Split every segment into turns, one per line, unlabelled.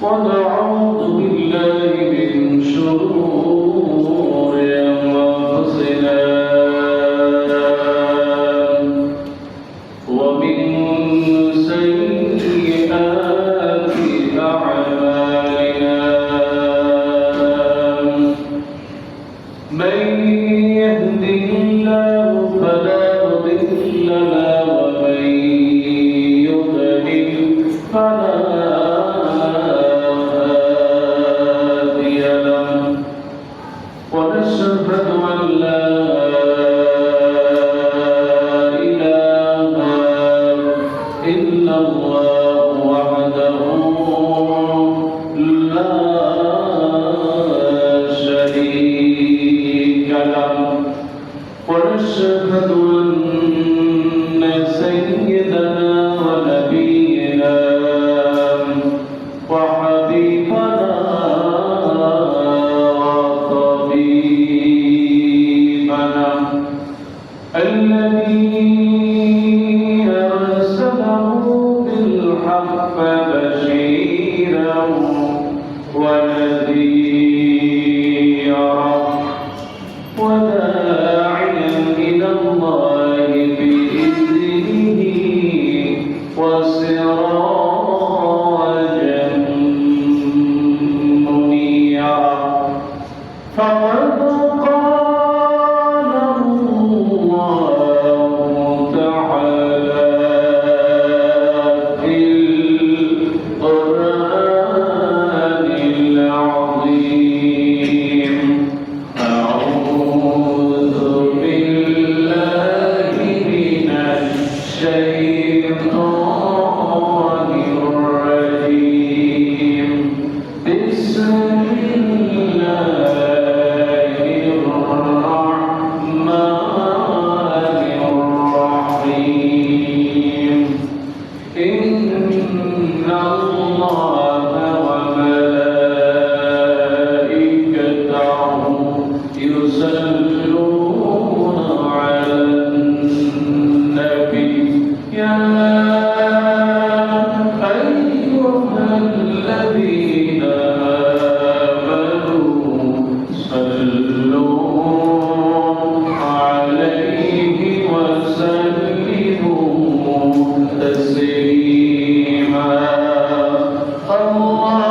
ونعوذ بالله من شرور أنفسنا ومن سيئات أعمالنا من يهده الله فلا مضل له ومن يضلل فلا هادي له ونشهد أن لا إله إلا الله وحده لا شريك له ونشهد أن سيدنا ونبينا وحبيبنا وطبيبنا الذي أرسله بالحق بشيرا ونذيرا وداعيا إلى الله بإذنه وسراجا منيرا فقد قال الله تعالى في القرآن العظيم أعوذ بالله من الشيطان الرجيم بسم الله الرحمن الرحيم إن الله وملائكته يصلون على النبي يا أيها الذين آمنوا صلوا عليه وسلموا تسليما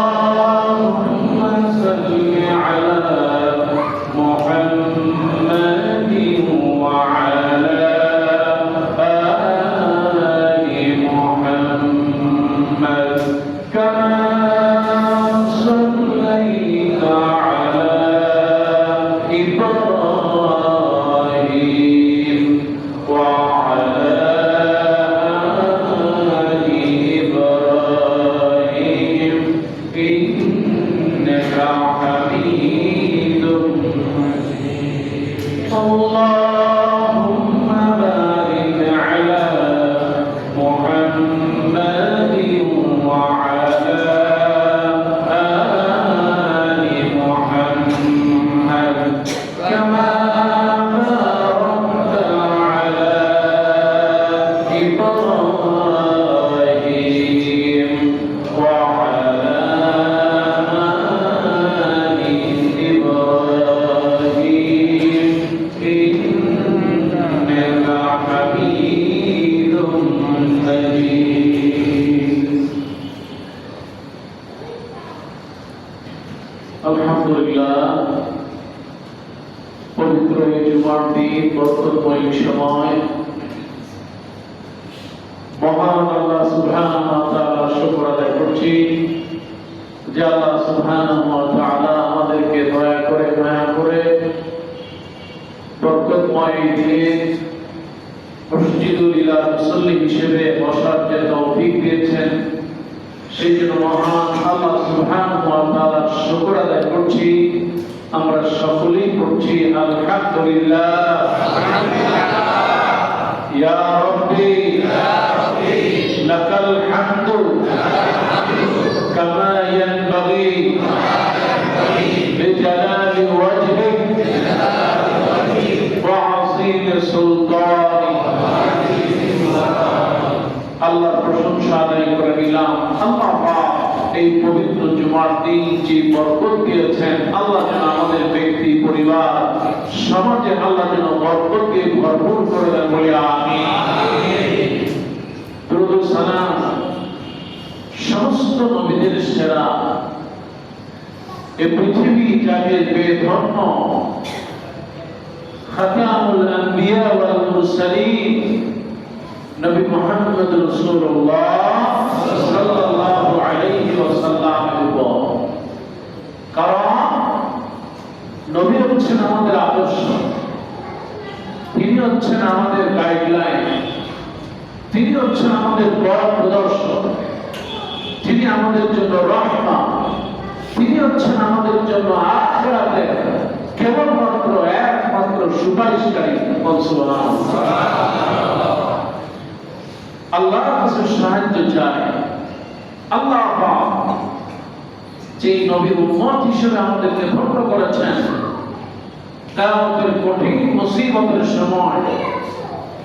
اللهم صل على محمد وعلى آل محمد كما صليت على إبراهيم وعلى آل إبراهيم إنك حميد مجيد اللهم بارك على محمد وعلى آل محمد كما باركت على إبراهيم وعلى آل إبراهيم إنك حميد مجيد الحمد لله পবিত্র এই জুমার দিন বরকতময় সময় মহান আল্লাহ সুবহানাহু ওয়া তাআলার শুকর আদায় করছি যে আল্লাহ সুবহানাহু ওয়া তাআলা আমাদেরকে দয়া করে মায়া করে বরকতময় দিন মসজিদুল ইলাহ মুসল্লি হিসেবে বসার যে তৌফিক দিয়েছেন সেই জন্য মহান আল্লাহ সুবহানাহু ওয়া তাআলার শুকর আদায় করছি আমরা সকলেই পড়ছি আলহামদুলিল্লাহ ইয়া রাব্বি লাকাল হামদু কামা ইয়ানবাগি বিজালালি ওয়াজহিক ওয়া আসীম সুলতানিক আল্লাহর প্রশংসা আদায় করে নিলাম। আম্মা বা'দ, এই পবিত্র জুমার দিন যে বরকত দিয়েছেন, আল্লাহ যেন আমাদের ব্যক্তি, পরিবার, সমাজে আল্লাহ যেন বরকত দিয়ে ভরপুর করে দেন, বলি আমিন। দুরূদ ও সালাম সমস্ত নবীদের সেরা, এই পৃথিবী যাকে বেধর্ম, খাতামুল আম্বিয়া ওয়াল মুরসালিন নবী মুহাম্মদ রাসূলুল্লাহ সাল্লাল্লাহু আলাইহি ওয়াসাল্লামের উপর। কারণ নবী হচ্ছেন আমাদের আদর্শ, তিনি হচ্ছেন আমাদের গাইডলাইন, তিনি হচ্ছেন আমাদের পথ প্রদর্শক, তিনি আমাদের জন্য রহমত, তিনি হচ্ছেন আমাদের জন্য আখিরাতে কেবলমাত্র একমাত্র সুপারিশকারী। আল্লাহর কাছে সাহায্য চাই। আল্লাহ পাক যে নবীর উম্মত হিসেবে আমাদেরকে ধন্য করেছেন, কিয়ামতের কঠিন মুসিবতের সময়,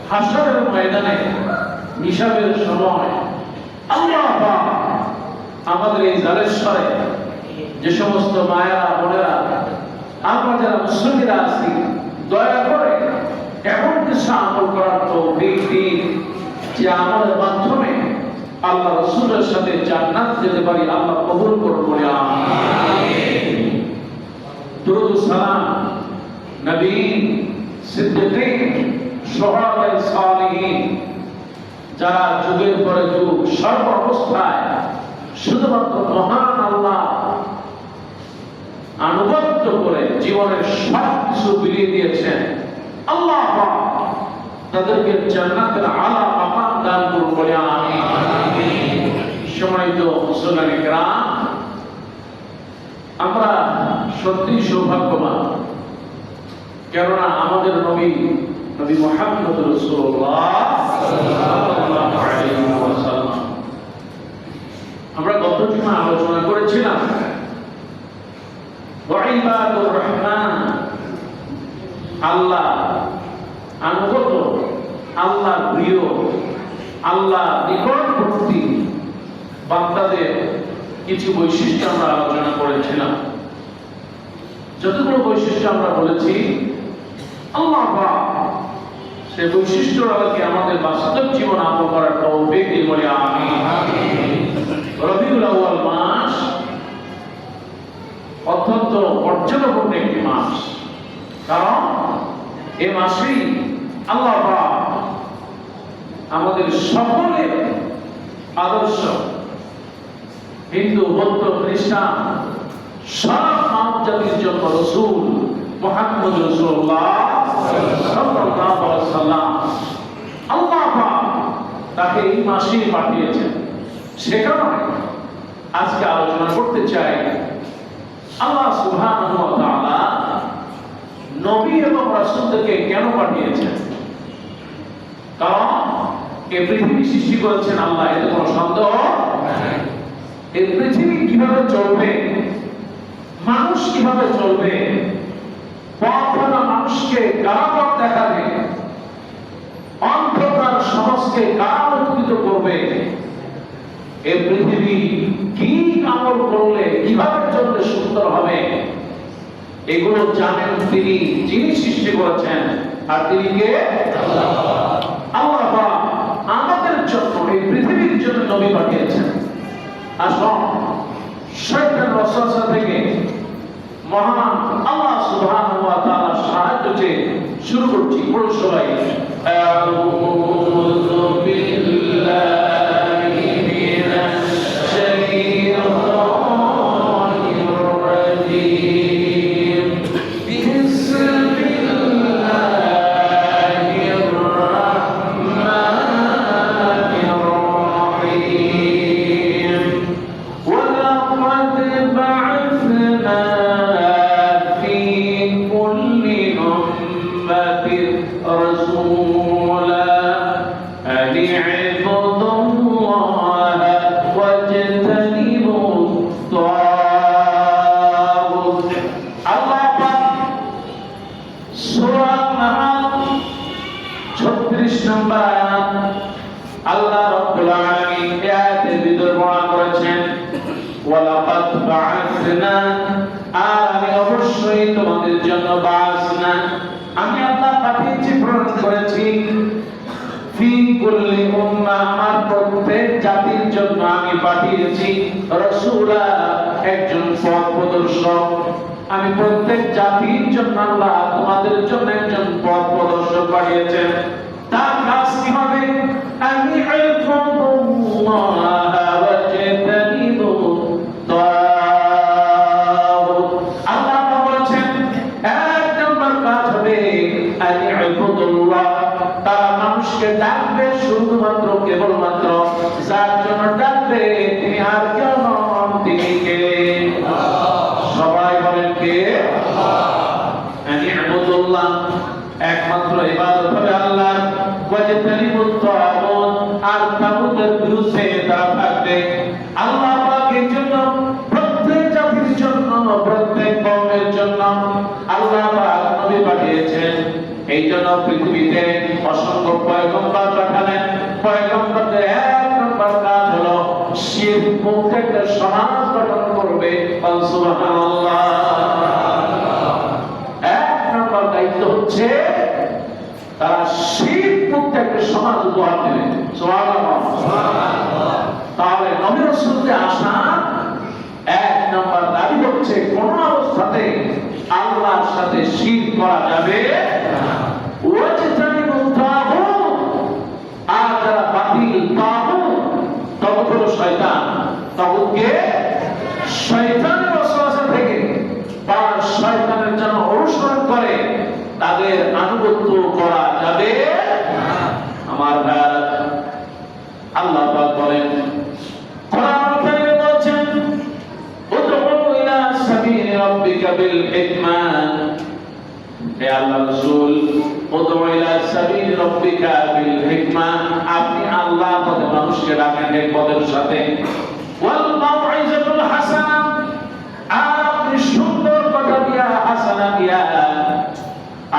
হাসরের ময়দানে হিসাবের সময় আল্লাহ পাক আমাদের এই জালেশ্বরে যে সমস্ত মায়েরা, বোনেরা, আমরা যারা মুসলিমরা আছি, দয়া করে এমন কিছু আমল করার তৌফিক দিন যে আমাদের মাধ্যমে আল্লাহ রাসূলের সাথে জান্নাত যেতে পারি। আল্লাহ কবুল করুন, বলি আমিন। দুরূদ ও সালাম নবী, সিদ্দিকীন, শুহাদা, সালিহিন, যারা যুগের পরে যুগ সর্ব অবস্থায় শুধুমাত্র মহান আল্লাহ আনুগত্য করে জীবনের সব কিছু বিলিয়ে দিয়েছেন, আল্লাহ পাক তাদেরকে জান্নাতের আলা মাকাম দান করুন, বলি আমিন। সম্মানিত মুসলমান কিরাম, আমরা সত্যি সৌভাগ্যবান, কেননা আমাদের নবী মুহাম্মদ রাসূলুল্লাহ সাল্লাল্লাহু আলাইহি ওয়াসাল্লাম, আমরা গত জুমা আলোচনা করেছিলাম ওয়াইবাদুর রহমান, আল্লাহ আনুগত, আল্লাহ প্রিয়, আল্লাহ নিকটবর্তী বান্দাদের কিছু বৈশিষ্ট্য আমরা আলোচনা করেছিলাম। যতগুলো বৈশিষ্ট্য আমরা বলেছি, আল্লাহ পাক সেই বৈশিষ্ট্যর আলোকে আমাদের বাস্তব জীবন আমল করার তৌফিক দিন, বলি আমিন। রবিউল আউয়াল মাস অত্যন্ত মর্যাদাপূর্ণ একটি মাস, কারণ এই মাসেই আল্লাহ পাক আমাদের সকলের আদর্শ, হিন্দু, বৌদ্ধ, খ্রিস্টান, সারা মানব জাতির জন্য রাসূল মুহাম্মদ রাসূলুল্লাহ সাল্লাল্লাহু আলাইহি ওয়াসাল্লাম, আল্লাহ পাক তাকে এই মাসেই পাঠিয়েছেন। সে কারণে আজকে আলোচনা করতে চাই আল্লাহ সুবহানাহু ওয়া তাআলা নবী এবং রাসূলদেরকে কেন পাঠিয়েছেন। কারণ এই পৃথিবী সৃষ্টি করেছেন আল্লাহ, এতে কোনো সন্দেহ নাই। এই পৃথিবী কিভাবে চলবে, মানুষ কিভাবে চলবে, পথহারা মানুষকে কারা পথ দেখাবে, অন্ধকার সমাজকে কারা উৎখিত করবে, এই পৃথিবী কি আমল করলে কিভাবে চললে সুন্দর হবে, এগুলো জানেন তিনি, যিনি সৃষ্টি করেছেন। আর তিনি কে? আল্লাহ পাক আমাদের জন্য, এই পৃথিবীর জন্য নবী পাঠিয়েছেন। আসুন শয়তান ওয়াসওয়াসা থেকে মহান আল্লাহ সুবহানাহু ওয়া তাআলার সাহায্য চেয়ে শুরু করছি। পুরো সবাই আউযু বিল্লাহি মিনাশ শাইতানির রাজীম। বিসমিল্লাহির রাহমানির রাহিম। ওয়ালাকাদ বা'আসনা ফি কুল্লি উম্মাতিন রাসূলা আন ই'বুদুল্লাহ ওয়াজতানিবুত তাগুত। আল্লাহ পাক সূরা নাহল 36 নম্বর আয়াত আল্লাহ রাব্বুল আলামিন এই আয়াতের ভিতর বর্ণনা করেছেন ওয়ালাকাদ বাআসনা, আর আমি অবশ্যই তোমাদের জন্য বাআসনা, আমি আল্লাহ পাঠিয়েছি, প্রেরণ করেছি, ফি কুল্লি উম্মাহ, আমার প্রত্যেক জাতির জন্য আমি পাঠিয়েছি রাসূলা, একজন পথ প্রদর্শক। আমি প্রত্যেক জাতির জন্য আল্লাহ তোমাদের জন্য একজন পথ প্রদর্শক পাঠিয়েছেন। তার কাজ কি হবে? আমি ইবাদুল্লাহ ওয়াজতানিবু তাগুত। আল্লাহ বলেছেন এক নম্বর কাজ হবে আমি ইবাদুল্লাহ, তারা মানুষকে ডাকবে শুধুমাত্র কেবলমাত্র যার জন্য ডাকবে, তিনি আর কেউ নন, তিনি কে? সবাই বলেন কে? আমি ইবাদুল্লাহ, একমাত্র ইবাদত হবে আল্লাহ, ওয়াজতানিবুত তাগুত, আর তাগুতের বিরুদ্ধে তারা থাকবে। আল্লাহ পাকের জন্য, প্রত্যেক জাতির জন্য, প্রত্যেক কওমের জন্য আল্লাহ পাক নবী পাঠিয়েছেন। এই জন্য পৃথিবীতে অসংখ্য পয়গম্বর পাঠালেন। পয়গম্বরদের এক নম্বর কাজ হলো শিরক মুক্ত একটা সমাজ গঠন করবে। সুবহানাল্লাহ। এক নম্বর দায়িত্ব হচ্ছে তারা শিরক মুক্ত একটা সমাজ উপহার দেবে। সুবহানাল্লাহ। তাহলে নবী রাসূলদের আসা এক নম্বর দাবি হচ্ছে কোন অবস্থাতে আল্লাহর সাথে শিরক করা যাবে না। ওয়াজতানিবুত তাগুত, আর যারা বাতিল তাগুত, তাগুত হলো শয়তান, তাগুতকে শয়তানের ওয়াসওয়াসা থেকে বা শয়তানের জন্য অনুসরণ করে তাদের আনুগত্য করা যাবে না। আমার ভাইরা, আল্লাহ পাক বলেন কোরআন কারীমে বলেছেন উদউ ইলা সাবিলি রাব্বিকা বিল হিকমা, হে আল্লাহর রাসূল, উদউ ইলা সাবিলি রাব্বিকা বিল হিকমা, আপনি আল্লাহর পথে মানুষকে ডাকেন হিকমতের সাথে, ওয়াল মাউইজাতুল হাসানা, আর আপনি সুন্দর কথা দিয়া, হাসানা দিয়া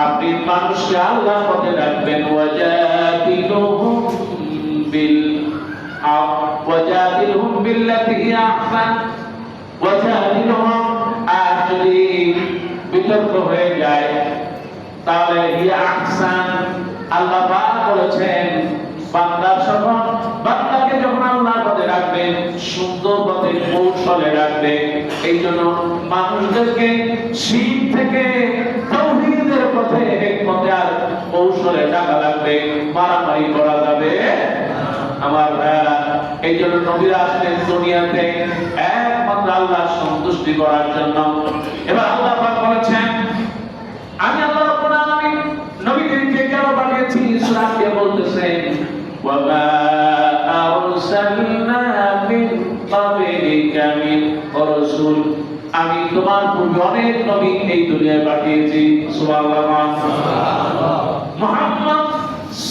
আপনি মানুষকে আল্লাহর পথে ডাকবেন। ওয়াজাদিলুহুম বিল হক, ওয়াজাদিলহুম বিল্লাতি হিয়া আহসান, ওয়াজাদিলহুম, আর যদি বিতর্ক হয়ে যায় তাহলে হিয়া আহসান, আল্লাহ পাক বলেছেন বান্দার যখন বান্দাকে যখন আল্লাহর পথে রাখবেন সুন্দর পথে কৌশলে রাখবে। এই জন্য মানুষদেরকে শিরক থেকে তাওহীদের পথে হিকমতে আর কৌশলে ডাকা লাগবে, মারামারি করা যাবে আমার ভাইরা। এই জন্য নবীরা আসলেন দুনিয়াতে একমাত্র আল্লাহর সন্তুষ্টি করার জন্য। এবার আল্লাহ পাক বলেছেন আমি আল্লাহ রাব্বুল আলামিন নবীদেরকে কেন পাঠিয়েছি? সূরা দিয়ে বলতেছেন ওয়ামা আরসালনা মিন ক্বাবলিকা মিন রাসূল, আমি তোমার পূর্বে অনেক নবী এই দুনিয়ায় পাঠিয়েছি। সুবহানাল্লাহ। মুহাম্মদ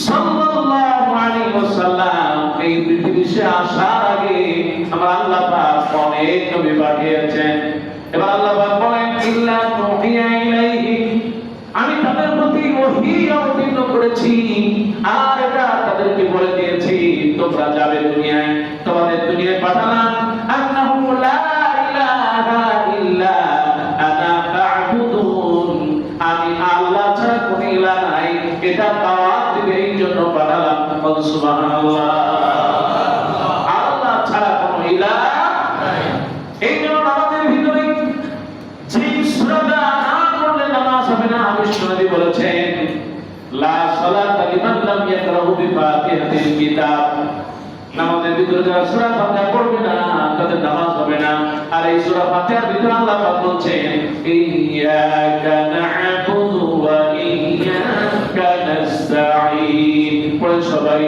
সাল্লাল্লাহু আলাইহি ওয়াসাল্লাম এই পৃথিবীতে আসার আগে আমার আল্লাহ পাক অনেক নবী পাঠিয়েছেন। এবার আল্লাহ পাক বলেন ইল্লা নুহিয়া ইলাইহি, আমি তাদের প্রতি ওহী অবতীর্ণ করেছি, আর এটা তাদেরকে বলে দিয়েছি তোমরা যাবে দুনিয়ায়, তোমাদের দুনিয়ায় পাঠালাম আন্নাহু লা ইলাহা ইল্লা আনা ফা'বুদুন, আমি আল্লাহ ছাড়া কোনো ইলাহ নাই, এটা দাওয়াত দিবে, এই জন্য পাঠালাম। সুবহানাল্লাহ। আল্লাহ ছাড়া কোনো ইলাহ নাই। এই জন্য আমাদের ভিতরে যে সূরাটা না পড়লে নামাজ হবে না। বিশ্বনবী বলেছেন লা সালাতা লিমান লাম ইয়াকরাহু বিফাতিহাতিল কিতাব, নামাজের ভিতরে যারা সূরা ফাতিহা পড়বে না তাদের নামাজ হবে না। আর এই সূরা ফাতিহার ভিতরে আল্লাহ পাক বলছেন ইয়্যাকা না'বুদু ওয়া ইয়্যাকা নাস্তাঈন। পড়ে সবাই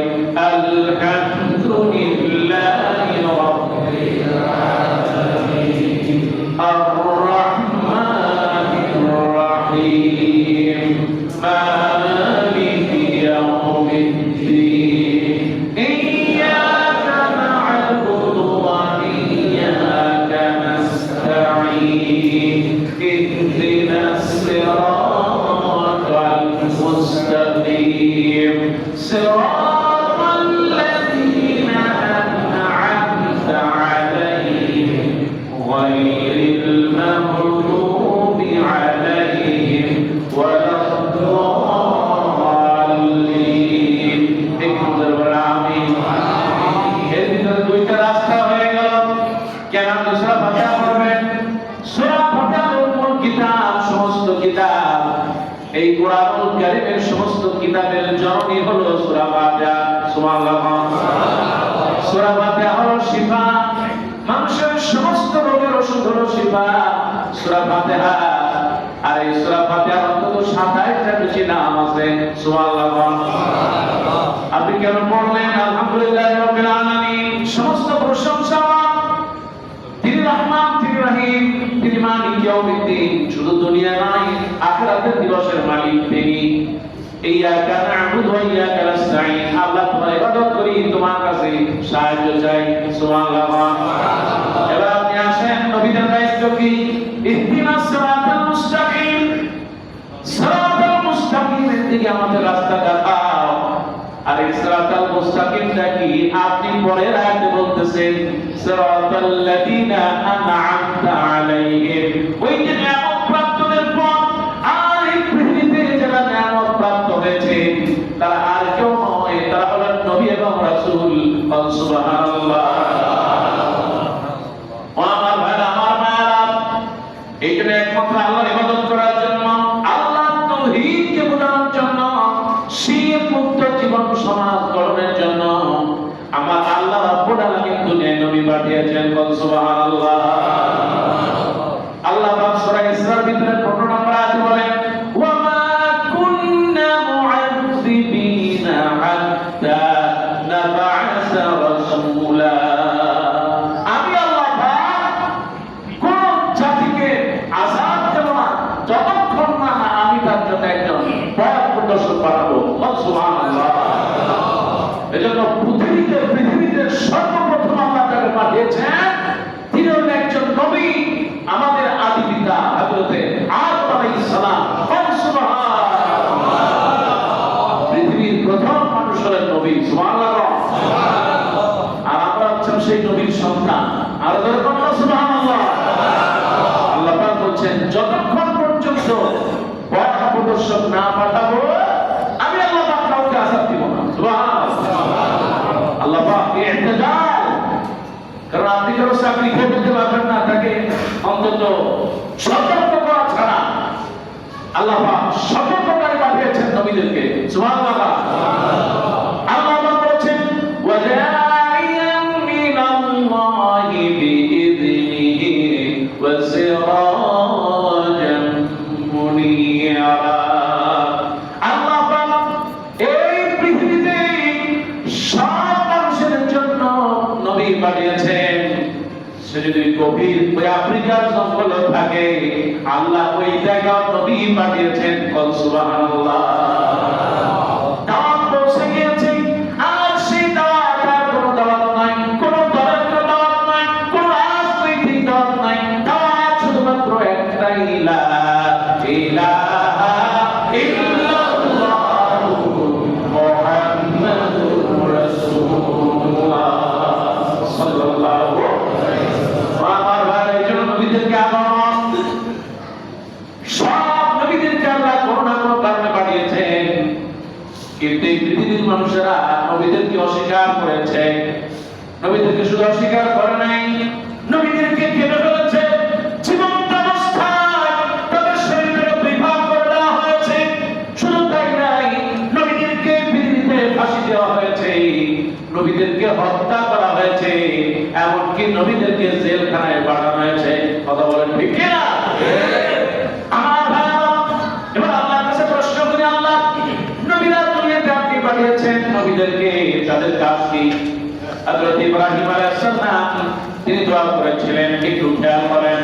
আলহামদুলিল্লাহি রাব্বিল আলামিন আর-রাহমানির রাহিম মালিকি ইয়াউমিদ্দিন ইয়্যাকা না'বুদু ওয়া ইয়্যাকা নাস্তাঈন ইহদিনাস সিরাতাল মুস্তাকিম সিরাতাল লাযীনা আন'আমতা আলাইহিম সুবহানাল্লাহ। সূরা ফাতিহা হলো শিফা, মানুষের সমস্ত রোগের ওষুধ হলো শিফা সূরা ফাতিহা। আর এই সূরা ফাতিহার অন্তত 27টা বেশি নাম আছে। সুবহানাল্লাহ। আপনি কেন পড়লেন? আলহামদুলিল্লাহ রাব্বিল আলামিন, সমস্ত প্রশংসা তিনি রহমান, তিনি রহিম, তিনি মালিক ইয়াউমিদ্দিন। শুধু দুনিয়া নয়, আখিরাতের দিবসের মালিক তিনি। ইয়াকা না'বুদু ওয়া ইয়াকা নাস্তাঈন, আল্লাহ তোমার ইবাদত করি, তোমার কাছে সাহায্য চাই। সুবহানাল্লাহ। এবার আপনি আসেন, নবীদের দায়িত্ব কি? ইহদিনাস সিরাতাল মুস্তাকিম, সিরাতাল মুস্তাকিমের দিকে আমাদের রাস্তা দেখাও। আর এই সিরাতাল মুস্তাকিমটা কি? আপনি পরের আয়াতে বলতেছেন সিরাতাল লাযিনা আন'আমতা আলাইহিম, ওই যে নিয়ামত প্রাপ্তদের পথ। আর এই পৃথিবীতে যারা নিয়ামত প্রাপ্ত হয়েছে তারা আর কেউ নয়, তারা হলেন নবী এবং রাসূল। সুবহানাল্লাহ। আমার ভাইরা, আমার মায়েরা, এই জন্য একমাত্র আল্লাহর ইবাদত করার জন্য, আল্লাহর তাওহীদকে বোঝানোর জন্য, শিরক মুক্ত জীবন সমাজ গঠনের জন্য আমার আল্লাহ রাব্বুল আলামিন দুনিয়ায় নবী পাঠিয়েছেন। সুবহানাল্লাহ। আল্লাহ পাক সূরা ইসরার ভিতরে 15 নম্বর আয়াতে বলেন, ওয়া মা কুন্না মুআযযিবিনা হাত্তা নাবআসা রাসূলা। আমি আল্লাহ পাক কোন জাতিকে আযাব দেব না যতক্ষণ না আমি তার জন্য একজন পথ প্রদর্শক পাঠাবো। সুবহানাল্লাহ। এজন্য পৃথিবীতে সর্বপ্রথম আল্লাহ তাকে পাঠিয়েছেন, তিনি হলেন একজন নবী, আমাদের আদি পিতা হযরতে আদম আলাইহিস সালাম। সুবহানাল্লাহ। পৃথিবীর প্রথম মানুষ হলেন নবী। সুবহানাল্লাহ। আর আমরা হচ্ছেন সেই নবীর সন্তান। আর সুবহানাল্লাহ। আল্লাহ পাক বলছেন, যতক্ষণ পর্যন্ত পথ প্রদর্শক না পাঠাবো আমি আল্লাহ পাক কাউকে আযাব দিব না। সুবহানাল্লাহ। আল্লাহ পাক ইহতিজাল, কারণ আপনি কারো চাকরি খেয়ে দিতে পারবেন না, তাকে অন্তত সতর্ক করা ছাড়া আল্লাহ পাক সতর্ককারী পাঠিয়েছেন নবীদেরকে। সুবহানাল্লাহ। আল্লাহ পাক বলেছেন, ওয়া দা'iyan মিনাল্লাহি বিইذনিহি ওয়া সিরাজান মুনীরা। আল্লাহ পাক এই পৃথিবীতে সব মানুষের জন্য নবী পাঠিয়েছেন। সে যদি গভীর ওই আফ্রিকার জঙ্গলে থাকে, আল্লাহ ওই জায়গায় নবী পাঠিয়েছেন। সুবহানাল্লাহ। দাওয়াত পৌঁছে গিয়েছে, আর সেই দাওয়াত আর কোনো দাওয়াত নাই, কোনো দলের দাওয়াত নাই, কোনো রাজনৈতিক দাওয়াত নাই। দাওয়াত শুধুমাত্র একটাই, লা ইলাহা ইল্লাল্লাহু মুহাম্মাদুর রাসূলুল্লাহ সাল্লাল্লাহু আলাইহি ওয়াসাল্লাম। আমার ভাই, এই জন্য নবীদেরকে আগমন, সব নবীদেরকে আল্লাহ কোনো না কোনো কারণে পাঠিয়েছেন। কিন্তু এই পৃথিবীর মানুষেরা নবীদেরকে অস্বীকার করেছে। নবীদেরকে শুধু অস্বীকার করে নাই, নবীদেরকে কেটে ফেলেছে। জীবন্ত অবস্থায় তাদের শরীরের দুই ভাগ করে দেওয়া হয়েছে। শুধু তাই নাই, নবীদেরকে পৃথিবীতে ফাঁসি দেওয়া হয়েছে, নবীদেরকে হত্যা করা হয়েছে, এমনকি নবীদেরকে জেলখানায় পাঠানো হয়েছে। কথা বলেন ঠিক কিনা? আমার ভাইরা, এবার আল্লাহর কাছে প্রশ্ন করি, আল্লাহ নবীরা দুনিয়াতে আপনি পাঠিয়েছেন, নবীদেরকে তাদের কাজ কি? হযরত ইব্রাহিম আলাইহিস সালাম তিনি দোয়া করেছিলেন, একটু খেয়াল করেন।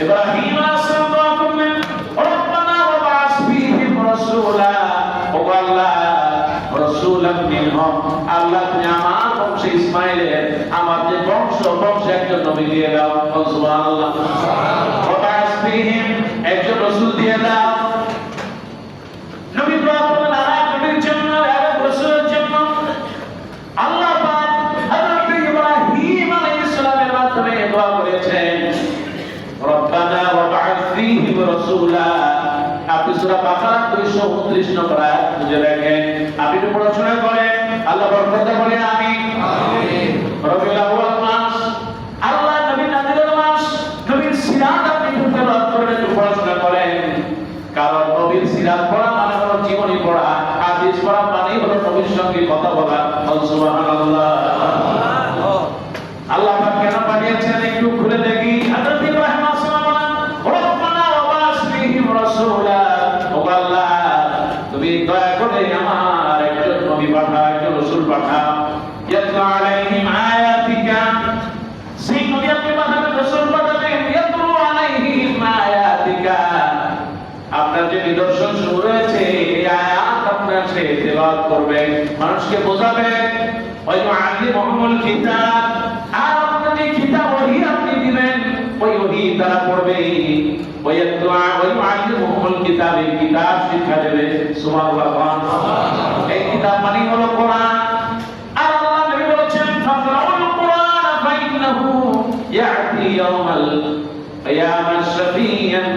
ইব্রাহিম আলাইহিস সালাম দোয়া করলেন, রব্বানা ওয়া বা'আস ফীহিম রাসূলা, ও আল্লাহ রাসূলাম মিনহুম, আল্লাহ তুমি আমার বংশ ইসমাঈলের, আমার যে বংশে একজন নবী দিয়ে দাও। সুবহানাল্লাহ। ওয়া বা'আস ফীহিম, একজন রাসূল দিয়ে দাও। নবী দোয়া করলেন আর এক নবীর জন্য, আর এক রাসূলের জন্য। আল্লাহ পাক হযরত ইব্রাহিম আলাইহিস সালামের মাধ্যমে দোয়া করেছেন, রব্বানা ওয়া বা'আস ফীহিম রাসূলা। আপনি সূরা বাকারা 229 নম্বর আয়াত খুঁজে দেখেন, আপনি একটু পড়াশোনা করেন, আল্লাহ বরকত বলে আমিন। আমিন। রবিউল আউয়াল মাস, আল্লাহ নবী নাজিলের মাস, নবীর সিরাত আপনি একটু তেলাওয়াত করেন, একটু পড়াশোনা করেন। কারণ নবীর সিরাত পড়া মানে হলো জীবনী পড়া, হাদিস পড়া মানে হলো নবী নবীর সঙ্গে কথা বলা। সুবহানাল্লাহ। আল্লাহ পাক কেন পাঠিয়েছেন একটু খুলে দেখি। হযরত ইব্রাহিম আলাইহিস সালাম বলেন, রব্বানা ওয়া বাসলিহিম রাসূলা, ও আল্লাহ তুমি দয়া করে আমার একজন নবী পাঠাও, একজন রাসূল পাঠাও, ইয়াতলু আলাইহিম আয়াতিকা, সেই নবী আপনি পাঠাবেন, রাসূল পাঠাবেন, ইয়াতলু আলাইহিম আয়াতিকা, আপনার যে নিদর্শন শুরু হয়েছে এই আয়াত আপনার সে তেলাওয়াত করবে, মানুষকে বোঝাবে, ওই মুআল্লিমুল কিতাব, আর আপনার যে কিতাব ওহী আপনি দিবেন ওই ওহী তারা পড়বে, ওই মুআল্লিমুল কিতাব, এই কিতাব শিক্ষা দেবে। সুবহানাল্লাহ। এই কিতাব মানে হলো কোরআন। আর আল্লাহ নবী বলেছেন, ফাকরাউল কুরআন ফাইন্নাহু ইয়াতি ইয়াউমাল কিয়ামাহ শাফিয়ান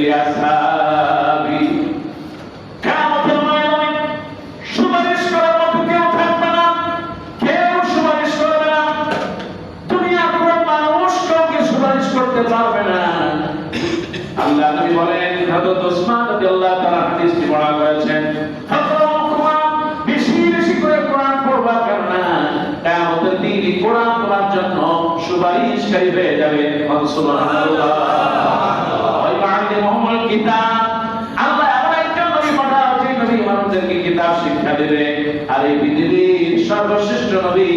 লিআসহাবি, কিয়ামতের ময়দানে সুপারিশ করার মতো কেউ থাকবে না, কেউ সুপারিশ করবে না, দুনিয়ার কোনো মানুষ কাউকে সুপারিশ করতে পারবে না। আল্লাহ নবী বলেন, হযরত ওসমান রাদিয়াল্লাহু তাআলা হাদিসটি বর্ণনা করেছেন, ফাকরাউল কুরআন, বেশি বেশি করে কোরআন পড়বা, কেননা কিয়ামতের দিন কোরআন পড়ার জন্য সুপারিশকারী হয়ে যাবে। সুবহানাল্লাহ। ওই মুআল্লিমুল কিতাব, আল্লাহ এমন একজন নবী পাঠাও যে নবী মানুষদেরকে কিতাব শিক্ষা দেবে। আর এই পৃথিবীর সর্বশ্রেষ্ঠ নবী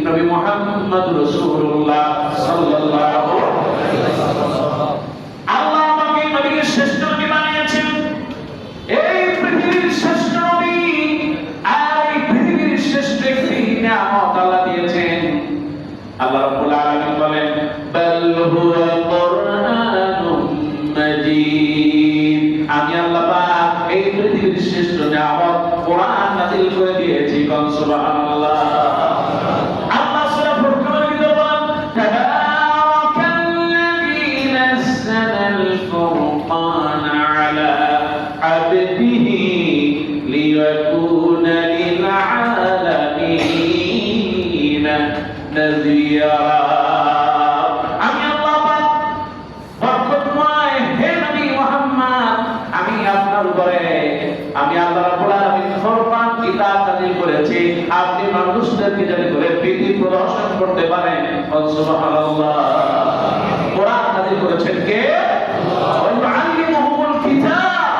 নবী মুহাম্মদ রাসূলুল্লাহ সাল্লাল্লাহু আলাইহি ওয়াসাল্লাম। আল্লাহ আমাকে নবীকে শ্রেষ্ঠ নবী বানিয়েছেন, এই পৃথিবীর শ্রেষ্ঠ নবী, আর এই পৃথিবীর শ্রেষ্ঠ একটি নিয়ামত আল্লাহ দিয়েছেন। আল্লাহ রাব্বুল আলামিন বলেন, বাল হুয়া কুরআনুম মাজিদ, আমি আল্লাহ পাক এই পৃথিবীর শ্রেষ্ঠ নিয়ামত কোরআন নাযিল করে দিয়েছি। সুবহানাল্লাহ। আল্লাহ সূরা ফুরকানের ভিতরে বলেন, তাবারাকাল্লাযী নাযালাল ফুরকানা আলা আবদিহি লিয়াকুনা লিল আলামিনা নাযীরা। আমি আল্লাহ পাক বরকতময় হে নবী মুহাম্মদ, আমি আপনার উপরে, আমি আল্লাহ রাব্বুল আলামিন ফুরকান কিতাব নাযিল করেছি, আপনি মানুষদেরকে যাতে করে পৃথিবী প্রদর্শন করতে পারেন। সুবহানাল্লাহ। কোরআন নাযিল করেছেন কে? ওই মুআল্লিমুল কিতাব,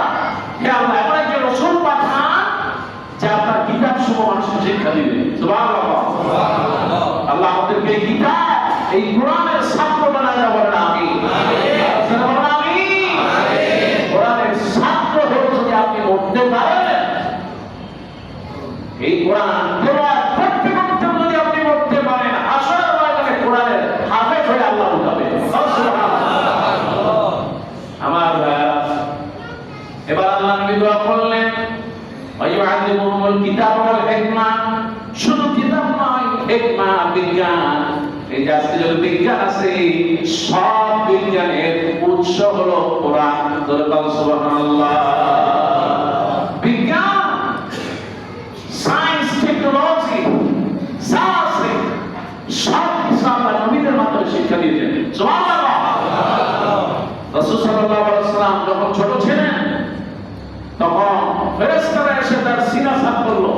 হে আল্লাহ এমন একজন রাসূল পাঠান যে আপনার কিতাব সমূহ মানুষকে শিক্ষা দিবে। সুবহানাল্লাহ। আল্লাহ আমাদেরকে এই কিতাব, এই কোরআনের ছাত্র বানায় বলেন আমিন। কোরআনের ছাত্র হয়ে যদি আপনি উঠতে পারেন, এই কোরআন তেলাওয়াত করতে করতে যদি আপনি উঠতে পারেন, আসলে ময়দানে কোরআনের হাফেজ হয়ে আল্লাহ উঠাবে। আমার ভাইরা, এবার আল্লাহ নবী দোয়া করলেন, ওয়াইউআল্লিমুহুমুল কিতাব ওয়াল হিকমা, শুধু কিতাব নয়, হিকমা, বিজ্ঞান। এই যে আজকে যত বিজ্ঞান আছে, সব বিজ্ঞানের উৎস হলো কোরআন। সুবহানাল্লাহ। বিজ্ঞান, সায়েন্স, টেকনোলজি, যা আছে সব কিছু আল্লাহ নবীদের মাধ্যমে শিক্ষা দিয়েছেন। সুবহানাল্লাহ। রাসূল সাল্লাল্লাহু আলাইহি ওয়াসাল্লাম যখন ছোট ছিলেন, তখন ফেরেশতারা এসে তার সিনা সাফ করলো,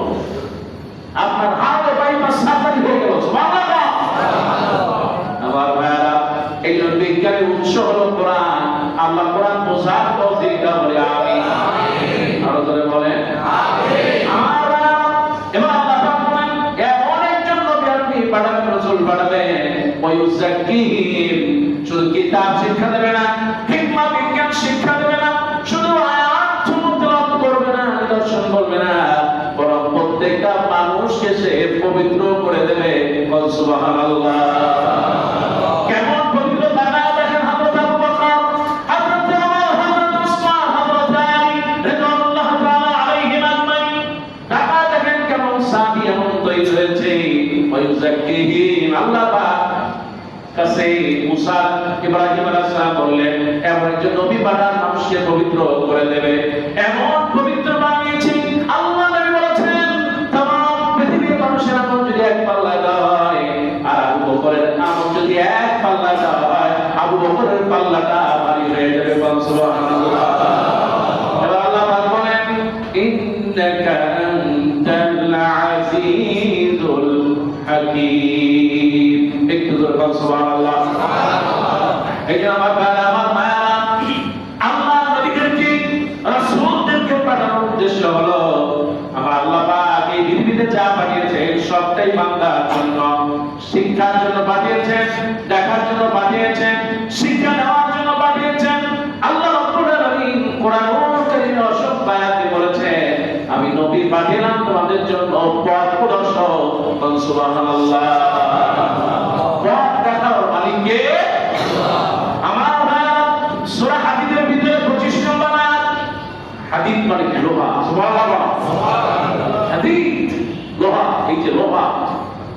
আপনার হাড় বাইপাস সার্জারি হয়ে গেল। সুবহানাল্লাহ। আমার ভাইরা, এই জন্য বিজ্ঞানের উৎস হলো কোরআন। আল্লাহ কোরআন বোঝার তৌফিক দান করে। আমিন। আরো জোরে বলেন আমিন। আমার ভাইরা, এবার আল্লাহ পাক বলেন, এমন একজন নবী আপনি পাঠাবেন, রাসূল পাঠাবেন, ওয়ায়ুযাক্কিহিম, শুধু কিতাব শিক্ষা দেবে না, হিকমা, বিজ্ঞান শিক্ষা দেবে না, শুধু আয়াত তেলাওয়াত করবে না, নিদর্শন করবে না, বরং প্রত্যেকটা মানুষকে সে পবিত্র করে দেবে। সুবহানাল্লাহ। কেমন পবিত্র তারা দেখেন, হযরত আবু বকর, হযরত ওমর, হযরত উসমান, হযরত আলী রাদিয়াল্লাহু তাআলা আলাইহিম আজমাইন, তারা দেখেন কেমন সাহাবী এমন তৈরি হয়েছে। ওয়ায়ুযাক্কিহিম, আল্লাহ পাক কাছে মুসা, ইব্রাহিম আলাইহিস সালাম বললেন, এমন একজন নবী পাঠান মানুষকে পবিত্র করে দেবে, এমন পবিত্র বানিয়েছে। আল্লাহ নবী বলেছেন, तमाम পৃথিবীর মানুষের নাম যদি এক পাল্লায় দেওয়া হয়, আর আবু বকরের নাম যদি এক পাল্লায় দেওয়া হয়, আবু বকরের পাল্লাটা ভারী হয়ে যাবে। সুবহানাল্লাহ। এবার আল্লাহ পাক বলেন, ইন্নাকা আনতাল হাকীম। একটু জোরে বল সুবহানাল্লাহ। এই যে আমার ভাই আমার মায়েরা, আল্লাহ নবীদেরকে রাসূলদেরকে পাঠানোর উদ্দেশ্য হলো আমার আল্লাহ পাক এই পৃথিবীতে যা পাঠিয়েছেন সবটাই বান্দার জন্য, শিক্ষার জন্য পাঠিয়েছেন, দেখার জন্য পাঠিয়েছেন, শিক্ষা দেওয়ার জন্য পাঠিয়েছেন। আল্লাহ রাব্বুল আলামিন কোরআনুল কারীমে অসংখ্য আয়াতে বলেছেন আমি নবী পাঠিয়েলাম তোমাদের জন্য পথ প্রদর্শক। সুবহানাল্লাহ। পথ দেখার মালিক কে? আমার ভাইরা, সূরা হাদীদের ভিতরে 25 নম্বর আয়াত। হাদীদ মানে কি? লোহা। সুবহানাল্লাহ। হাদীদ লোহা। এই যে লোহা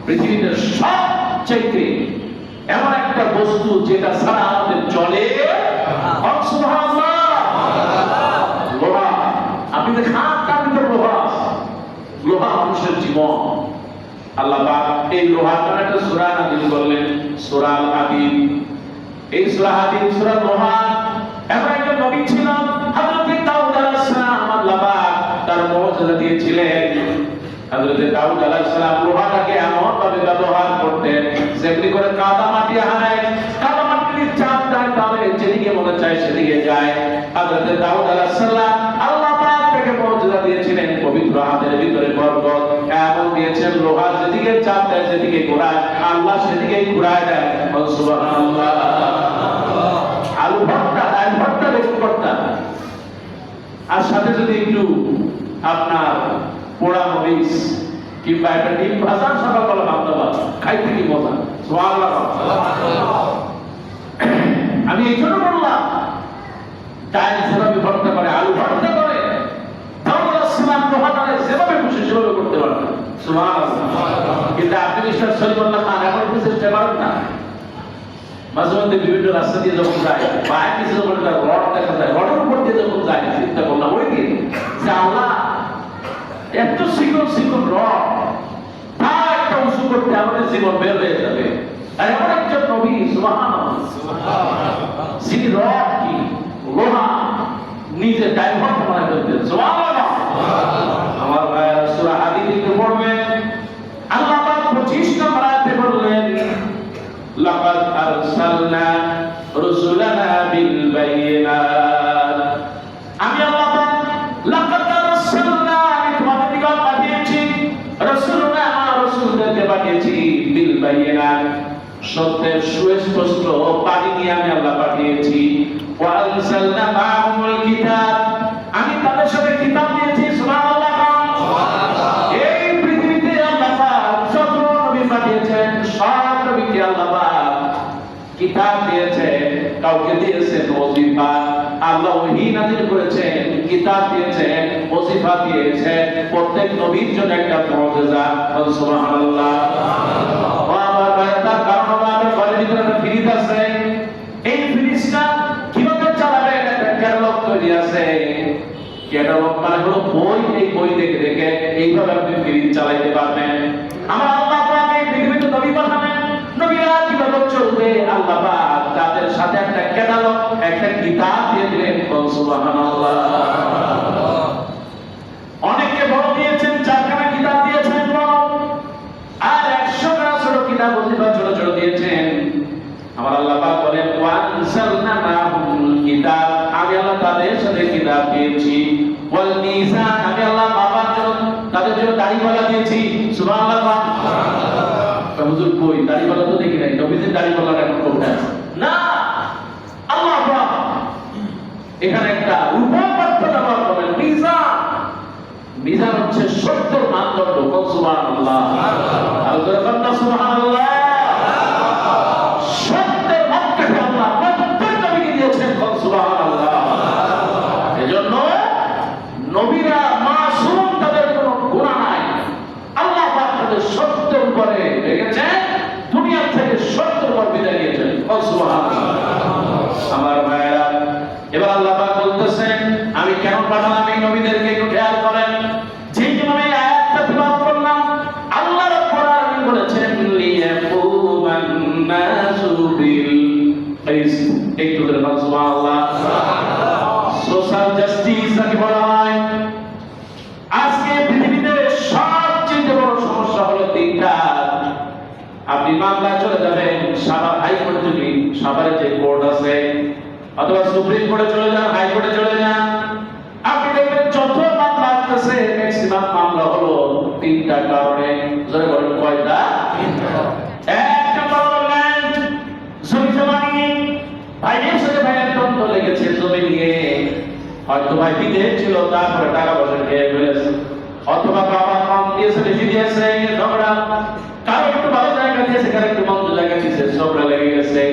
পৃথিবীতে সবচাইতে এমন একটা বস্তু যেটা ছাড়া আমাদের চলে। সুবহানাল্লাহ। লোহা আপনি দেখেন তার ভিতরে লোহা, লোহা মানুষের জীবন। আল্লাহ পাক এই লোহার নামে একটা সূরা নাযিল করলেন, সূরা আল হাদীদ। এই সূরা হাদীদ, সূরা লোহা। এমন একটা নবী ছিলেন হযরত দাউদ আলাইহিস সালাম। আল্লাহ পাক তার মুজিজা দিয়েছিলেন। হযরত দাউদ আলাইহিস সালাম লোহাটাকে এমন ভাবে ব্যবহার করতেন যেমনি করে কাদা মাটি হারায়, কাদা মাটির চাপ দেয় তাহলে যেদিকে মনে চায় সেদিকে যায়। হযরত দাউদ আলাইহিস সালাম আল্লাহ পাক তাকে মুজিজা দিয়েছিলেন, পবিত্র হাতের ভিতরে বরকত এমন দিয়েছেন, লোহা যেদিকে চাপ দেয় যেদিকে ঘোরায় আল্লাহ সেদিকেই ঘুরায় দেয়। সুবহানাল্লাহ। আলু ভর্তা, ডাল ভর্তা, বেগুন ভর্তা, আর সাথে যদি একটু আপনার পোড়া মরিচ কিংবা একটা ডিম ভাজা, সকালবেলা বান্ধব খাইতে কি মজা। সুবহানাল্লাহ। আমি এই জন্য বললাম ডাল যেভাবে ভর্তা করে, আলু ভর্তা করে, দাউদ আলাইহিস সালাম লোহাটারে যেভাবে খুশি সেভাবে করতে পারতেন। সুবহানাল্লাহ। কিন্তু আপনি মিস্টার সলিমুল্লাহ খান এখন একটু চেষ্টা করেন না। মাঝে মধ্যে বিভিন্ন রাস্তা দিয়ে যখন যায় বা কিছু যখন একটা রড দেখা যায়, রডের উপর দিয়ে যখন যায় চিন্তা করলাম ওই দিন যে আল্লাহ এত শিকল শিকল রড তা একটা উঁচু করতে আমাদের জীবন বের হয়ে যাবে। আর এমন একজন নবী সুবহানাল্লাহ যিনি রড কি লোহা নিজে ডাইভার্ট বানায় ফেলতেন। সুবহানাল্লাহ। আমার ভাইয়েরা সূরা হাদীদ একটু পড়বেন। আল্লাহ পাক 25 নম্বর আয়াতে বললেন লাকাদ আরসালনা রুসুলানা বিল বাইয়িনাত। আমি আল্লাহ পাক লাকাদ আরসালনা, আমি তোমাদের নিকট পাঠিয়েছি রাসূলুনা, আমার রাসূলদেরকে পাঠিয়েছি বিল বাইয়িনাত, সত্যের সুস্পষ্ট বাণী নিয়ে আমি আল্লাহ পাঠিয়েছি। ওয়া আনসালনা মাআহুমুল কিতাব, আমি তাদের সাথে কিতাব দিয়েছি। সুবহানাল্লাহ। এই পৃথিবীতে আল্লাহ পাক যত নবী পাঠিয়েছেন সব নবীকে আল্লাহ পাক কিতাব দিয়েছেন, কাউকে দিয়েছেন ওজিফা। আল্লাহ ওহী নাযিল করেছেন, কিতাব দিয়েছেন, ওজিফা দিয়েছেন, প্রত্যেক নবীর জন্য একটা মুজিজা। সুবহানাল্লাহ। আমার ভাইরা, কারণ আমাদের ঘরের ভিতরে একটা ফ্রিজ আছে, এই ফ্রিজটা কিভাবে চালাবেন একটা ক্যাটালগ তৈরি আছে। ক্যাটালগ মানে হলো বই, এই বই দেখে দেখে এইভাবে আপনি ফ্রিজ চালাইতে পারবেন। আমার আল্লাহ পাক এই পৃথিবীতে নবী পাঠাবেন, নবীরা কিভাবে চলবে আল্লাহ পাক তাদের সাথে একটা ক্যাটালগ, একটা কিতাব দিয়ে দিলেন। সুবহানাল্লাহ। অনেককে বড় দিয়েছেন, 4খানা কিতাব দিয়েছেন বড়, আর 100খানা ছোট কিতাব ওজিফা ছোট ছোট দিয়েছেন। আমার আল্লাহ পাক বলেন ওয়া আনসালনা মাআহুমুল কিতাব, আমি আল্লাহ তাদের সাথে কিতাব দিয়েছি। ওয়াল মিজান, আমি আল্লাহ বাবার জন্য তাদের জন্য দাড়িপাল্লা দিয়েছি। সুবহানাল্লাহ। হুজুর কই দাড়িপাল্লা তো দেখি নাই, নবীদের দাড়িপাল্লাটা এখন কোথায় আছে? না, আল্লাহ পাক এখানে একটা রূপপাত্র ব্যবহার করেন, মিজান। মিজান হচ্ছে সত্যের মানদণ্ড। সুবহানাল্লাহ। আর যখন সুবহানাল্লাহ সত্যের মাপকাঠি আল্লাহ প্রত্যেক নবীকে দিয়েছেন। সুবহানাল্লাহ। এজন্য নবীরা মাসুম, তাদের কোনো গুনাহ নাই। আল্লাহ পাক তাদের সত্যের উপরে রেখেছেন, দুনিয়া থেকে সত্যের উপর বিদায় দিয়েছেন। সুবহানাল্লাহ। আমার ভাইরা, এবার আল্লাহ পাক বলতেছেন আমি কেন পাঠালাম এই নবীদেরকে, একটু খেয়াল করেন। যেই জন্য এই আয়াতটা তেলাওয়াত করলাম, আল্লাহ রাব্বুল আলামিন বলেছেন লিয়াকুমান নাসু বিল কিসত। একটু করে বলুন সুবহানাল্লাহ। সোশ্যাল জাস্টিস যাকে বলা হয়। আজকে পৃথিবীতে সবচেয়ে বড় সমস্যা হলো তিনটা। আপনি মামলায় চলে যাবেন সাভার হাইকোর্টে, যদি সাভারে যে কোর্ট আছে, অথবা সুপ্রিম কোর্টে চলে যান, হাইকোর্টে চলে যান, আপনি দেখবেন যত মামলা আসতেছে ম্যাক্সিমাম মামলা হলো তিনটা কারণে। জোরে বলেন কয়টা? এক নম্বর হলো ল্যান্ড, জমি জমা নিয়ে, ভাইয়ের সাথে ভাইয়ের দ্বন্দ্ব লেগেছে জমি নিয়ে, হয়তো ভাই বিদেশ ছিল তারপরে টাকা পয়সা খেয়ে ফেলেছে, অথবা বাবা কম দিয়েছে বেশি দিয়েছে ঝগড়া, কারো একটু ভালো জায়গা দিয়েছে কারো একটু মন্দ জায়গা দিয়েছে, ঝগড়া লেগে গেছে।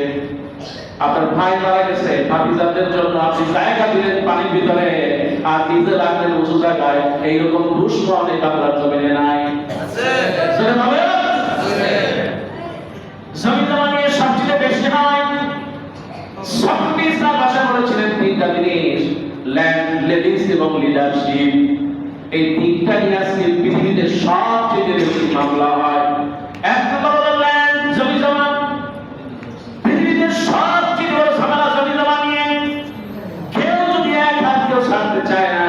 আপনার ভাই মারা গেছে, ভাতিজাদের জন্য আপনি জায়গা দিলেন পানির ভিতরে আর নিজে রাখলেন উঁচু জায়গায়, এইরকম দুষ্ম অনেক আপনার জমিনে নাই আছে? জমি জমা নিয়ে সবচেয়ে বেশি হয়। সফিস্টার ভাষা বলেছিলেন তিনটা জিনিস, ল্যান্ড, লেডিস এবং লিডারশিপ। এই তিনটা নিয়ে আজকে পৃথিবীতে সবচেয়ে বেশি মামলা হয়। এক নম্বর হলো ল্যান্ড, জমি জমা। পৃথিবীতে সবচেয়ে বড় ঝামেলা জমি জমা নিয়ে। কেউ যদি এক হাত কেউ ছাড়তে চায় না,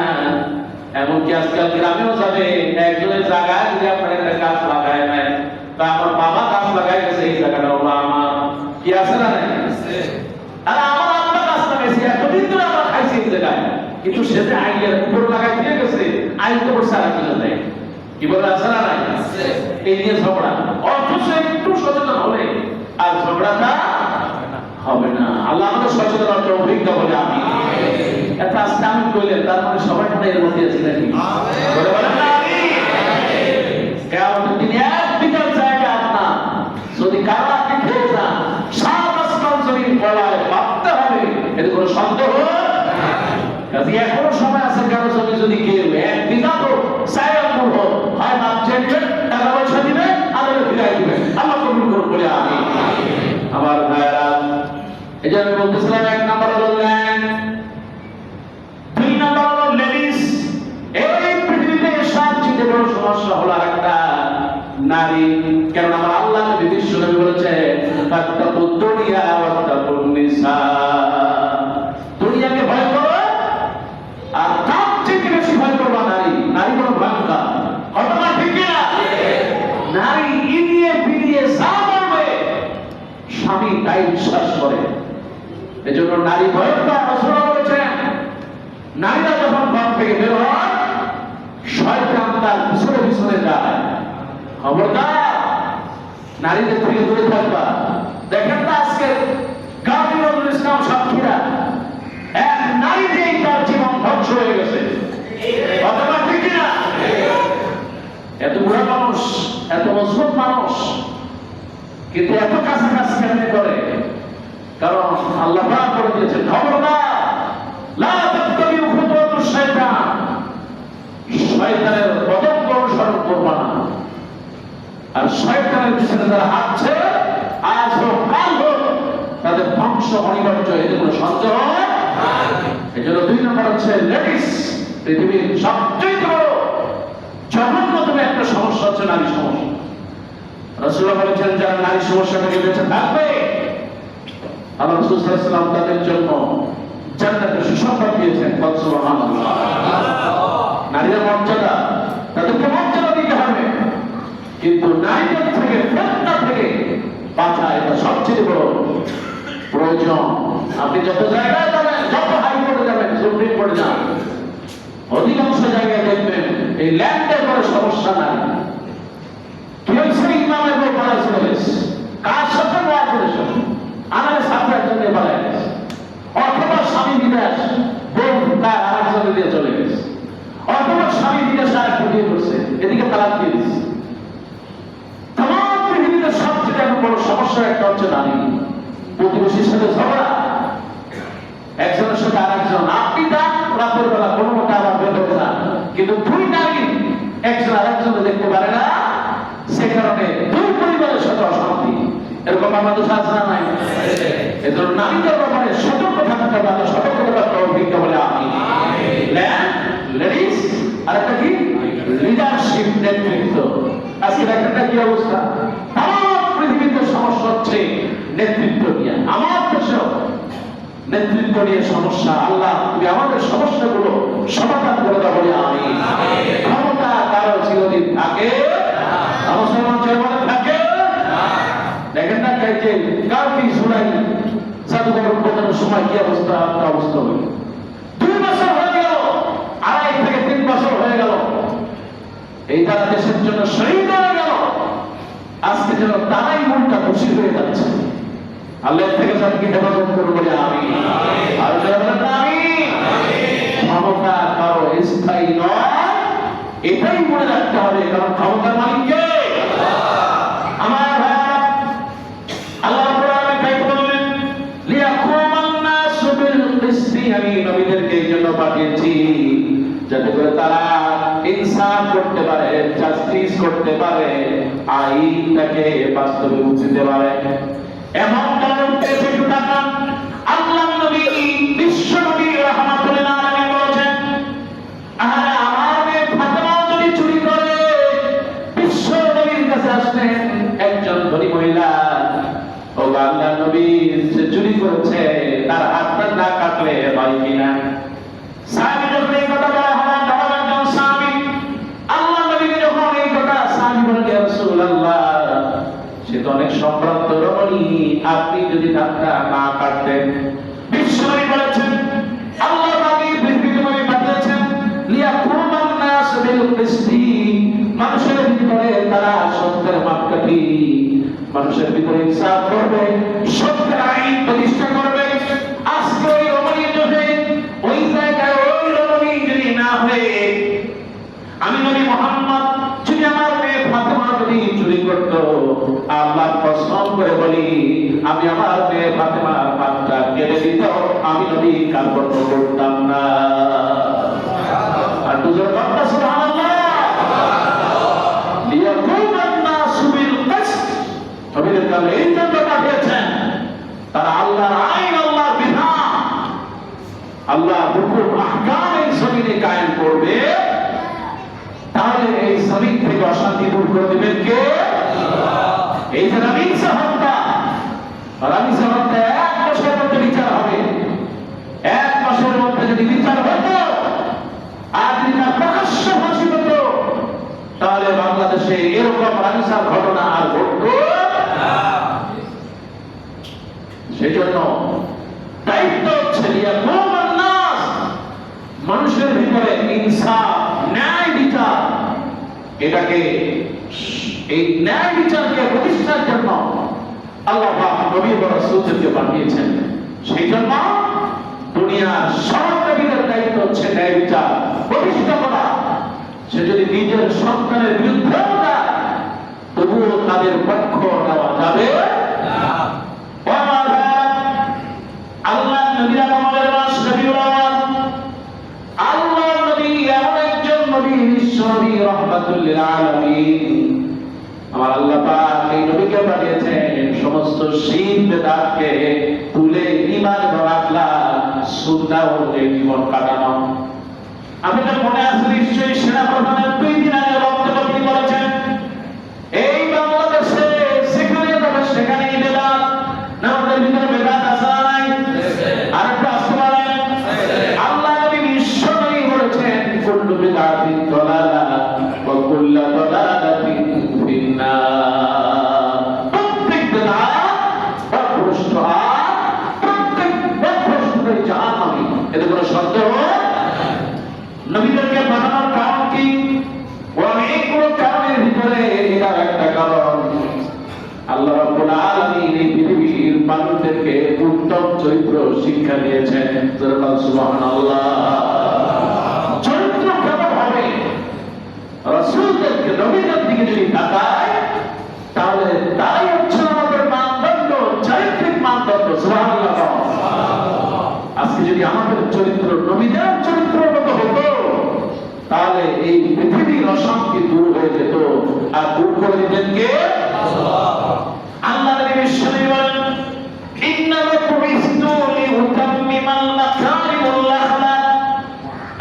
এমনকি আজকাল গ্রামেও যাবে, একজনের জায়গায় যদি আপনার একটা গাছ লাগায় নেয়, তা আমার বাবা গাছ লাগাই গেছে, এই জায়গাটা হলো আমার, কি আছে না? আর আমার আব্বা গাছ লাগাইছে, এতদিন ধরে আমরা খাইছি এই জায়গায়, কিন্তু সে যে আইনের উপর লাগাই দিয়ে গেছে, আইন তো করছে আর কিনা নেই, কি বলে আছে না? নাই, এই নিয়ে ঝগড়া। অথচ একটু সচেতন হলে আর ঝগড়াটা হবে না। আল্লাহ আমাদের সচেতনতা তৌফিক দাও বলে আমি এটা আজকে আমি কইলেন, তার মানে সবাই মনে এর মধ্যে আছে নাকি? বলে বলেন না আমি কেমন দিন এক বিঘার জায়গা আপনার যদি কারো আপনি খেয়ে যান, সাত আসমান জমিন গলায় ভাবতে হবে, এতে কোনো সন্দেহ কাজে এখনো সময় আছে। কারো জমি যদি কেউ এক বিঘা তো সায়ামুল হোক, হয় মাপ চেয়ে টাকা পয়সা দিবে, আদালে ফিরাই দিবে, আল্লাহ কবুল করুন বলে আমি। আমার ভাইয়েরা, এই যে আমি বলতেছিলাম এক নম্বর হলো ল্যান্ড, দুই নম্বর হলো লেডিস। এই পৃথিবীতে সবচেয়ে বড় সমস্যা হলো আরেকটা, নারী। কারণ আমার আল্লাহ নবী বিশ্ব নবী বলেছে তাত্তাকুদ দুনিয়া ওয়াত্তাকুন নিসা, দুনিয়াকে ভয় করো আর তার থেকে বেশি ভয় করবা নারী। নারী বড় ভয়ঙ্কর, ঘটনা ঠিক না? নারী ইনিয়ে ফিরিয়ে যা বলবে স্বামী তাই বিশ্বাস করে, এজন্য নারী ভয়ঙ্কর। রাসূল বলেছেন নারীরা যখন ঘর থেকে বের হয় শয়তান তার পিছনে পিছনে যায়। খবরদার নারীদের থেকে দূরে থাকবা। দেখেন না আজকে গাজী নজরুল ইসলাম সাক্ষীরা এক নারী দিয়েই তার জীবন ধ্বংস হয়ে গেছে, ঘটনা ঠিক না? এত বুড়া মানুষ, এত মজবুত মানুষ, কিন্তু এত কাছাকাছি কেমনে করে? কারণ আল্লাহ পাক বলে দিয়েছেন খবরদার লা তাত্তাবিউ খুতুওয়াতুশ শাইতান, শয়তানের পদঙ্ক অনুসরণ করবা না। আর শয়তানের পিছনে যারা হাঁটছে আজ হোক কাল হোক তাদের ধ্বংস অনিবার্য, এতে কোনো সন্দেহ নাই। এজন্য দুই নম্বর হচ্ছে লেডিস। পৃথিবীর সবচেয়ে বড় জঘন্যতম একটা সমস্যা হচ্ছে নারী সমস্যা। রাসূলুল্লাহ বলেছেন যারা নারী সমস্যা থেকে বেঁচে থাকবে আল্লাহ রাসূল সাল্লাল্লাহু আলাইহি ওয়াসাল্লাম তাদের জন্য জান্নাতের সুসংবাদ দিয়েছেন। সুবহানাল্লাহ। নারীর মর্যাদা, তাদেরকে মর্যাদা দিতে হবে, কিন্তু নারীদের থেকে ফিতনা থেকে বাঁচা এটা সবচেয়ে বড় প্রয়োজন। আপনি যত জায়গায় যাবেন, যত হাইকোর্টে যাবেন, সুপ্রিম কোর্টে যান, অধিকাংশ জায়গায় দেখবেন এই ল্যান্ডের বড় সমস্যা নাই। কেউ সে ইমামের বই পাড়ায় চলে গেছে, কার সাথে ওয়া করেছে, আমার সাথে জন্য পাড়ায় গেছে, অথবা স্বামী বিদেশ বউ তার আরেকজনে দিয়ে চলে গেছে, অথবা স্বামী বিদেশ আরেকটা বিয়ে করছে, এদিকে তালাক দিয়ে দিচ্ছে। তাম পৃথিবীতে সবচেয়ে বড় সমস্যা একটা হচ্ছে নারী। প্রতিবেশীর সাথে ঝগড়া, একজনের সাথে আরেকজন, আপনি যান রাতের বেলা কোনো মতে আবার বের হয়ে যান, কিন্তু দুই নারী একজন আরেকজনে দেখতে পারে না, সে কারণে দুই পরিবারের সাথে অশান্তি। এরকম বাংলাদেশ আছে না নাই? এজন্য নারীদের ব্যাপারে সতর্ক থাকতে হবে। আল্লাহ সতর্কতার তৌফিক দাও বলে আমি। লেডিস আর একটা কি লিডারশিপ, নেতৃত্ব। আজকে একটা কি অবস্থা, আমার পৃথিবীতে সমস্যা হচ্ছে নেতৃত্ব নিয়ে। আমার দেশেও নেতৃত্ব নিয়ে সমস্যা। আল্লাহ তুমি আমাদের সমস্যাগুলো সমাধান করে দাও বলে আমি। ক্ষমতা কারো চিরদিন থাকে, মুসলমান জীবনে থাকে, যে কালকে জুলাই জাদুঘর উদ্বোধনের সময় কি অবস্থা অবস্থা হল। 2 বছর হয়ে গেল, 2.5 থেকে 3 বছর হয়ে গেল, এই তারা দেশের জন্য শহীদ হয়ে গেল। আজকে যেন তারাই মনটা খুশি হয়ে যাচ্ছে। আল্লাহ থেকে তাদেরকে হেফাজত করবো বলে আমি আর আমি ক্ষমতা কারো স্থায়ী নয়, এটাই মনে রাখতে হবে। কারণ ক্ষমতার মালিক কে? আমার ভাইরা, আল্লাহ কোরআনে তাই বললেন, লিয়াকুমান নাসু বিল কিসতি, আমি নবীদেরকে এই জন্য পাঠিয়েছি যাতে করে তারা ইনসাফ করতে পারে, জাস্টিস করতে পারে, আইনটাকে বাস্তবে বুঝতে পারে। এমন কারণ পেয়েছে টাকা। আল্লাহ নবী বিশ্ব নবী রাহমাতুল আলামিন বলেছেন, আরে আমার মেয়ে ফাতেমা যদি চুরি করে, বিশ্ব নবীর কাছে আসলেন একজন ধনী মহিলা, ও আল্লাহ নবী সে চুরি করেছে, তার হাতটা না কাটলে হয় কিনা? সাহাবী যখন এই কথা বলা হয়, ধর্মজন সাহাবী আল্লাহ নবীকে যখন এই কথা সাহাবী বলেন, ইয়া রাসূলুল্লাহ সে তো অনেক সম্ভ্রান্ত রমণী, আপনি যদি হাতটা না কাটতেন। বিশ্বনবী বলেছেন, আল্লাহ পাকের পৃথিবীতে পাঠিয়েছেন লিয়াকুমান নাস বিল কিসতি, মানুষের ভিতরে তারা সত্যের মাপকাঠি, মানুষের ভিতরে ইনসাফ করবে, সত্যের আইন প্রতিষ্ঠা করবে। আজকে ওই রমণী যদি ওই জায়গায় ওই রমণী যদি না হয়ে আমি নবী মুহাম্মদ যদি আমার মেয়ে ফাতেমা যদি চুরি করত, আল্লাহ কসম করে বলি আমি আমার মেয়ে ফাতেমার হাতটা কেটে দিত, আমি নবী কার্পণ্য করতাম না। আর দুজন কথা সুবহানাল্লাহ। লিয়াকুমান নাসু বিল কিসত, নবীদের কাছে এই জন্য পাঠিয়েছেন তারা আল্লাহর আইন, আল্লাহর বিধান, আল্লাহর হুকুম আহকাম এই জমিনে কায়েম করবে। তাহলে এই জমিন থেকে অশান্তি দূর করে দেবেন কে? এই যে রামিসা হত্যা, রামিসা হত্যা 1 মাসের মধ্যে বিচার হবে। 1 মাসের মধ্যে যদি বিচার হতো আর যদি তার প্রকাশ্য ফাঁসি হতো, তাহলে বাংলাদেশে এরকম রামিসার ঘটনা আর ঘটতো না। সেই জন্য দায়িত্ব হচ্ছে লিয়াকুমান নাস, মানুষের ভিতরে ইনসাফ, ন্যায় বিচার, এটাকে এই ন্যায় বিচারকে প্রতিষ্ঠার জন্য আল্লাহ পাক নবী ও রাসূলদেরকে পাঠিয়েছেন। সেই জন্য দুনিয়ার সব নবীদের দায়িত্ব হচ্ছে ন্যায় বিচার প্রতিষ্ঠা করা। সে যদি নিজের সন্তানের বিরুদ্ধেও যায়, তবুও তাদের পক্ষ নেওয়া যাবে না। আল্লাহ নবী আমাদের মাস নবীউল আওয়াল, আল্লাহ নবী এমন একজন নবী, বিশ্ব নবী রাহমাতুল লিল আলামিন। আমার আল্লাহ পাক এই নবীকে পাঠিয়েছেন সমস্ত শিরক বিদআতকে তুলে ঈমান ও আখলাক সুন্নাহ অনুযায়ী জীবন কাটানো। আপনাদের মনে আছে নিশ্চয়ই সেনাপ্রধানের 2 দিন আগে বক্তব্য তিনি বলেছেন, এই বাংলাদেশে সেখানে তবে সেখানেই বেদাত, না আমাদের ভিতরে বেদাত আছে না নাই? আর একটু আসতে পারেন? আল্লাহ নবী বিশ্ব নবী বলেছেন, কুল্লু বিদআতিন দালালাহ ওয়া কুল্লু দালালাতিন ফিন্নার। প্রত্যেক বেদাত ভ্রষ্ট, প্রত্যেক ভ্রষ্ট জাহান্নামী, এতে কোনো সন্দেহ। নবীদেরকে বানানোর কারণ কি? অনেকগুলো কারণের ভিতরে এটার একটা কারণ, আল্লাহ রাব্বুল আলামিন এই পৃথিবীর মানুষদেরকে উত্তম চরিত্র শিক্ষা দিয়েছেন। সুবহানাল্লাহ। চরিত্র কেমন হবে? রাসূলদেরকে, নবীদের দিকে যদি তাকায়, তাহলে তাই হচ্ছে আমাদের মানদণ্ড, চারিত্রিক মানদণ্ড। সুবহানাল্লাহ। আজকে যদি আমাদের চরিত্র নবীদের চরিত্রের মতো হতো, তাহলে এই পৃথিবীর অশান্তি দূর হয়ে যেত। আর দূর করে দিতেন কে? আল্লাহ নবী বিশ্বনবী বলেন, ইন্নামা বুইসতু লিউতাম্মিমাল মাকারিমুল আখলাক,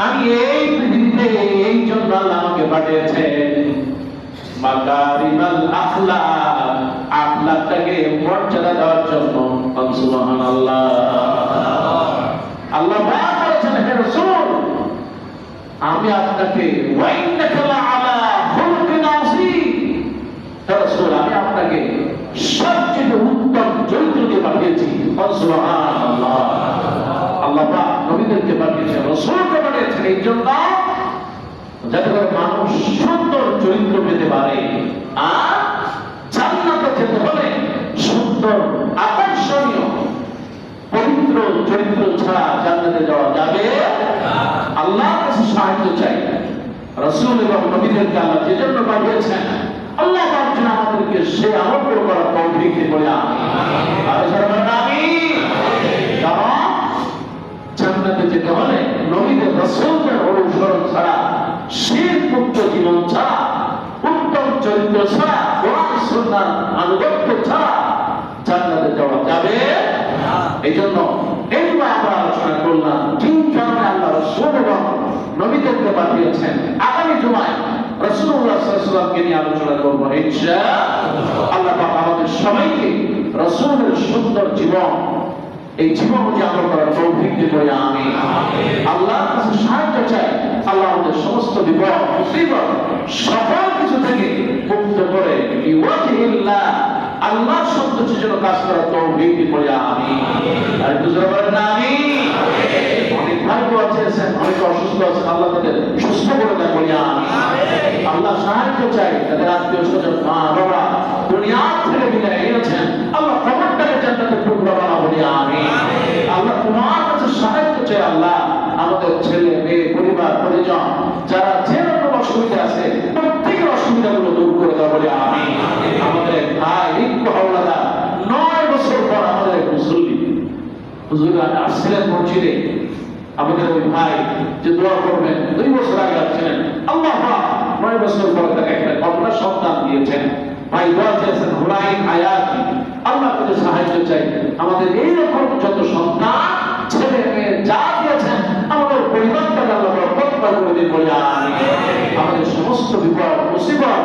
আমি এই পৃথিবীতে এই জন্য আল্লাহ আমাকে পাঠিয়েছেন মাকারিমাল আখলাক, আখলাকটাকে মর্যাদা দেওয়ার জন্য। সুবহানাল্লাহ। আল্লাহ পাক বলেছেন, হে রাসূল আমি আপনাকে ওয়াইন্নাকা লাআলা খুলুকিন আযীম, হে রাসূল আমি আপনাকে সবচেয়ে উত্তম নবীদেরকে পাঠিয়েছেন, রাসূলকে পাঠিয়েছেন এই জন্য যাতে করে মানুষ সুন্দর চরিত্র পেতে পারে। আর জান্নাতে যেতে হলে সুন্দর আকর্ষণীয় পবিত্র চরিত্র ছাড়া জান্নাতে যাওয়া যাবে আল্লাহর কাছে সাহায্য চাই। রাসূল এবং নবীদেরকে আল্লাহ যে জন্য পাঠিয়েছেন, আল্লাহ পাক যেন আমাদেরকে সে আমল করার তৌফিক দিন বলে আমিন। আর যারা বলেন আমিন। কারণ জান্নাতে যেতে হলে নবীদের রাসূলদের অনুসরণ ছাড়া, শিরক মুক্ত জীবন ছাড়া, উত্তম চরিত্র ছাড়া, কোরআন সুন্নাহর আনুগত্য ছাড়া জান্নাতে যাওয়া যাবে না। এইজন্য আমরা আলোচনা করলাম কি কারণে আল্লাহ রাসূল এবং নবীদেরকে পাঠিয়েছেন। আগামী জুমায় রাসূলুল্লাহ সাল্লাল্লাহু আলাইহি ওয়াসাল্লামকে নিয়ে আলোচনা করব ইনশাআল্লাহ। আল্লাহ পাক আমাদের সবাইকে রাসূলের সুন্দর জীবন, এই জীবন উজাগর করার তৌফিক দিন বলে আমিন। আল্লাহর কাছে সাহায্য চাই, আল্লাহ আমাদের সমস্ত বিপদ মুসিবত সকল কিছু থেকে মুক্ত করে বিওয়াজিহিল্লাহ আল্লাহর সন্তুষ্টির জন্য কাজ করার তৌফিক দিন বলে আমিন। আর বুঝতে পারেন আমিন। অনেক ভাই আছেন, অনেক অসুস্থ আছেন, আল্লাহ তাদের সুস্থ করে দেন বলে আমিন। আল্লাহ সাহায্য চাই, তাদের আত্মীয় স্বজন মা বাবা দুনিয়া থেকে বিদায় নিয়েছেন, আল্লাহ কবরটাকে জান্নাতের টুকরা বানাও বলে আমিন। আল্লাহ তোমার কাছে সাহায্য চাই, আল্লাহ আমাদের ছেলে মেয়ে পরিবার পরিজন যারা যেরকম অসুবিধা আছে প্রত্যেকের অসুবিধাগুলো দূর করে দাও বলে আমিন। আমাদের ভাই রিক্কু হাওলাদার 9 বছর পর আমাদের এক মুসল্লি হুজুর আসছিলেন মসজিদে, আমাদের ওই ভাই যে দোয়া করবেন 2 বছর আগে আসছিলেন, আল্লাহ 9 বছর পর তাকে একটা কন্যা সন্তান দিয়েছেন। ভাই দোয়া চেয়েছেন হুরাইন হায়াতি, আল্লাহ তাদের সাহায্য চাই। আমাদের এইরকম যত সন্তান ছেলে মেয়ে যা দিয়েছেন আমাদের পরিবারটাকে আল্লাহ বরকত করে দিন বলে আমিন। আমাদের সমস্ত বিপদ মুসিবত